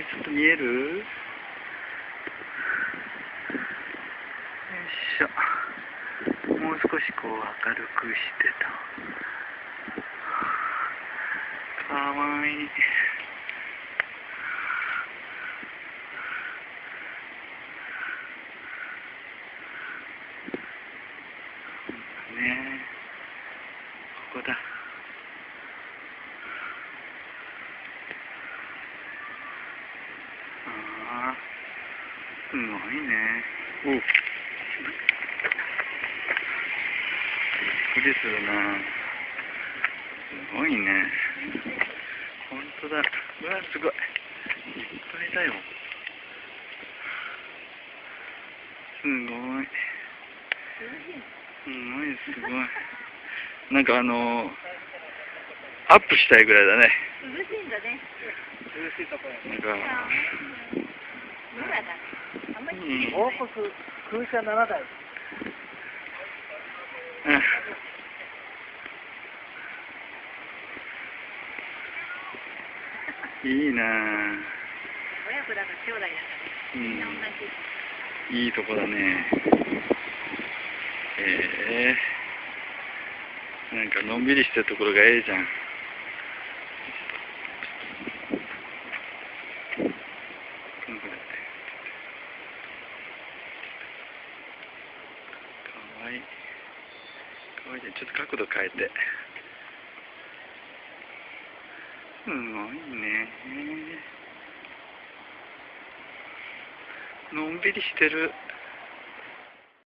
ちょっと見える？よいしょ。もう少しこう明るくしてと。かわいい。ねえ、ここだ。ああ、すごいね。おう。びっくりするな。すごいね。ほんとだ。うわ、すごい。いっぱいだよ。すごい。すごい。なんかアップしたいぐらいだね。涼しいんだね。涼しいところなんか。野良だ。あんまり王国空車7台。いいなぁ。親子だから兄弟だからね。みんな同じ。いいとこだね。なんかのんびりしてるところがええじゃん。このぐらい。かわいい。かわいいね。ちょっと角度変えて。すごいね。のんびりしてる。